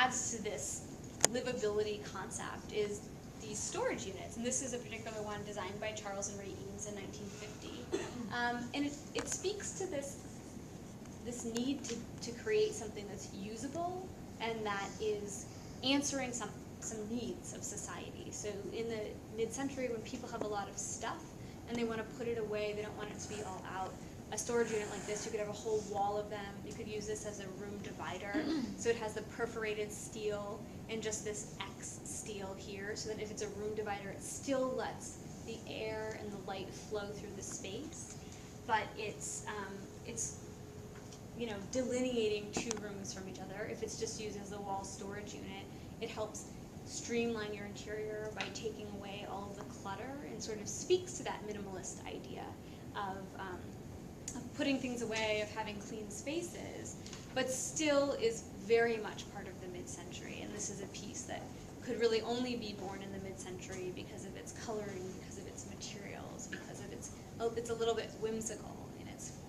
adds to this livability concept is these storage units. And this is a particular one designed by Charles and Ray Eames in 1950. And it speaks to this need to create something that's usable and that is answering some needs of society. So in the mid-century, when people have a lot of stuff and they want to put it away, they don't want it to be all out, a storage unit like this, you could have a whole wall of them. You could use this as a room divider. So it has the perforated steel and just this X steel here, so that if it's a room divider, it still lets the air and the light flow through the space, but it's you know, delineating two rooms from each other. If it's just used as a wall storage unit, it helps streamline your interior by taking away all of the clutter and sort of speaks to that minimalist idea of putting things away, of having clean spaces, but still is very much part of the mid-century. And this is a piece that could really only be born in the mid-century because of its coloring, because of its materials, because of it's a little bit whimsical in its form.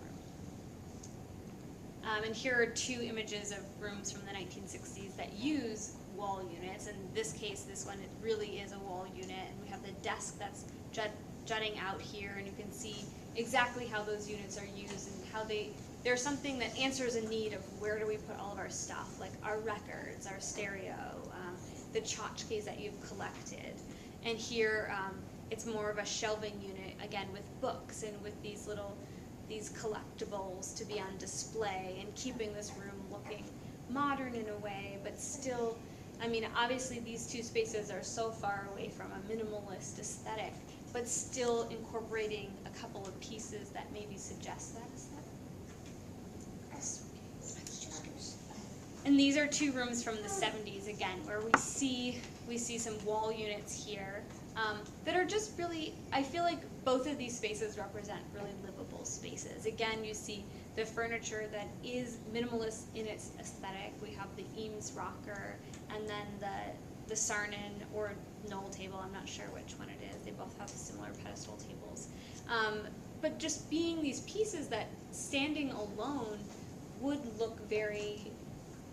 And here are two images of rooms from the 1960s that use wall units. In this case, this one, it really is a wall unit. And we have the desk that's jutting out here, and you can see exactly how those units are used and how they're something that answers a need of where do we put all of our stuff, like our records, our stereo, the tchotchkes that you've collected. And here it's more of a shelving unit, again with books and with these collectibles to be on display and keeping this room looking modern in a way, but still, I mean, obviously these two spaces are so far away from a minimalist aesthetic, but still incorporating a couple of pieces that maybe suggest that aesthetic. And these are two rooms from the 70s, again, where we see some wall units here that are just really, I feel like both of these spaces represent really livable spaces. Again, you see the furniture that is minimalist in its aesthetic. We have the Eames rocker, and then the Sarnen or Knoll table, I'm not sure which one it is. They both have similar pedestal tables. But just being these pieces that, standing alone, would look very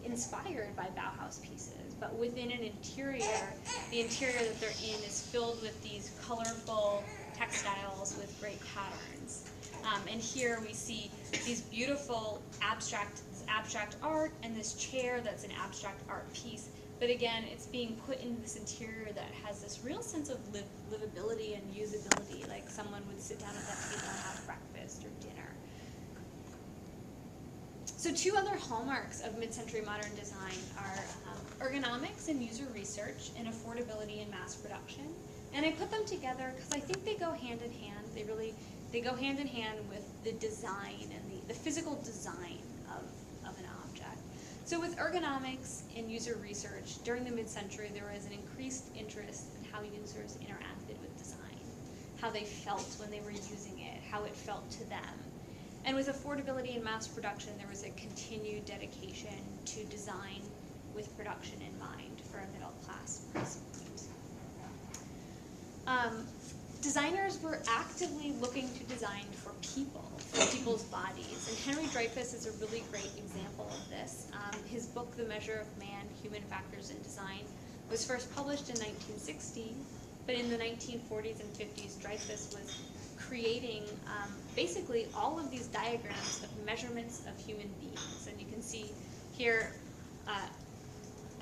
inspired by Bauhaus pieces. But within an interior, the interior that they're in is filled with these colorful textiles with great patterns. And here we see these beautiful abstract art and this chair that's an abstract art piece. But again, it's being put into this interior that has this real sense of livability and usability, like someone would sit down at that table and have breakfast or dinner. So two other hallmarks of mid-century modern design are ergonomics and user research, and affordability and mass production. And I put them together because I think they go hand in hand. They go hand in hand with the design and the physical design of an object. So with ergonomics and user research, during the mid-century, there was an increased interest in how users interacted with design, how they felt when they were using it, how it felt to them. And with affordability and mass production, there was a continued dedication to design with production in mind for a middle-class price point. Designers were actively looking to design for people, for people's bodies, and Henry Dreyfuss is a really great example of this. His book, The Measure of Man, Human Factors in Design, was first published in 1960, but in the 1940s and 50s, Dreyfuss was creating basically all of these diagrams of measurements of human beings. And you can see here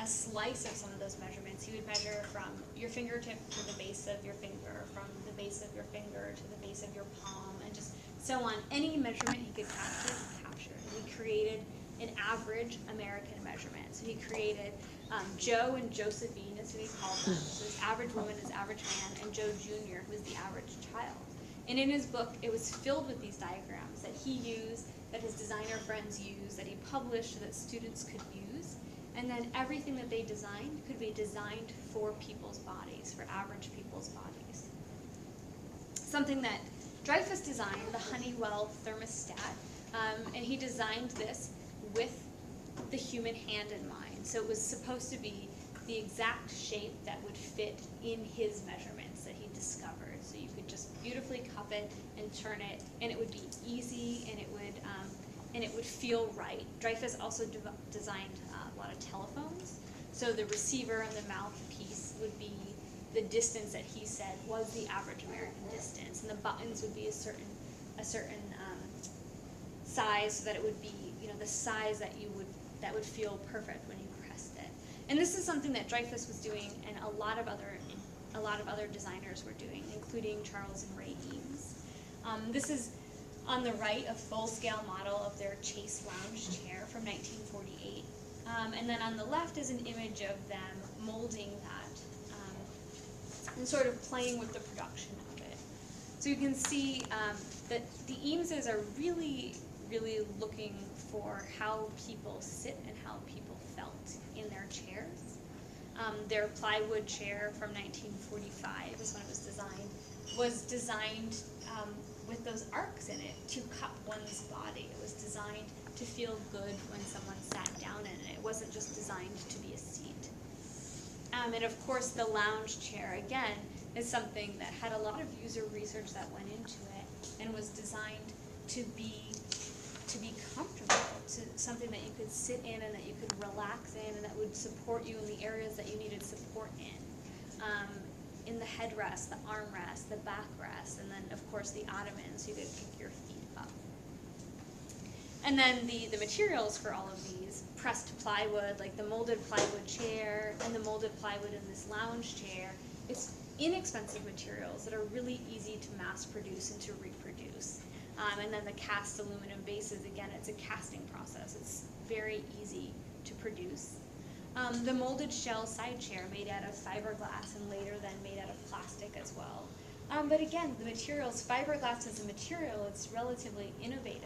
a slice of some of those measurements. He would measure from your fingertip to the base of your finger, from the base of your finger to the base of your palm, and just so on. Any measurement he could capture, he captured. And he created an average American measurement. So he created Joe and Josephine, is who he called them. So his average woman is average man, and Joe Jr., who is the average child. And in his book, it was filled with these diagrams that he used, that his designer friends used, that he published so that students could use. And then everything that they designed could be designed for people's bodies, for average people's bodies. Something that Dreyfuss designed, the Honeywell thermostat, and he designed this with the human hand in mind. So it was supposed to be the exact shape that would fit in his measurements that he discovered. So you could just beautifully cup it and turn it, and it would be easy, and it would feel right. Dreyfuss also designed a lot of telephones. So the receiver and the mouthpiece would be the distance that he said was the average American distance, and the buttons would be a certain size, so that it would be, you know, the size that would feel perfect when you pressed it. And this is something that Dreyfus was doing, and a lot of other designers were doing, including Charles and Ray Eames. This is on the right a full-scale model of their Chase lounge chair from 1948, and then on the left is an image of them molding that and sort of playing with the production of it. So you can see that the Eameses are really looking for how people sit and how people felt in their chairs. Their plywood chair from 1945 is when it was designed with those arcs in it to cup one's body. It was designed to feel good when someone sat down in it. It wasn't just designed to be a seat. And of course the lounge chair, again, is something that had a lot of user research that went into it and was designed to be comfortable, to something that you could sit in and that you could relax in and that would support you in the areas that you needed support in the headrest, the armrest, the backrest, and then of course the ottoman, so you could kick your feet up. And then the materials for all of these, pressed plywood, like the molded plywood chair and the molded plywood in this lounge chair, it's inexpensive materials that are really easy to mass produce and to reproduce. And then the cast aluminum bases, again, it's a casting process. It's very easy to produce. The molded shell side chair made out of fiberglass and later then made out of plastic as well. But again, the materials, fiberglass as a material, it's relatively innovative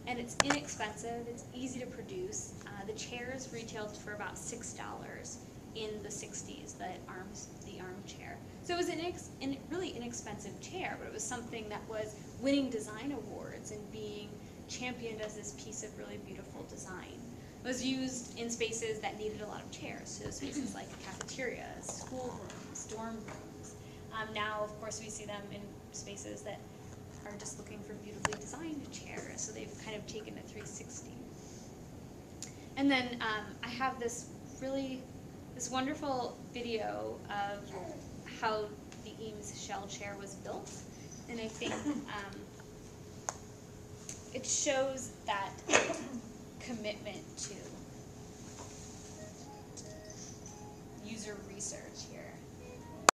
and it's inexpensive, it's easy to produce. The chairs retailed for about $6 in the 60s, the armchair. So it was a really inexpensive chair, but it was something that was winning design awards and being championed as this piece of really beautiful design. It was used in spaces that needed a lot of chairs, so spaces like cafeterias, schoolrooms, dorm rooms. Now, of course, we see them in spaces that are just looking for beautifully designed chairs, so they've kind of taken a 360. And then I have this wonderful video of how the Eames shell chair was built, and I think it shows that commitment to user research here.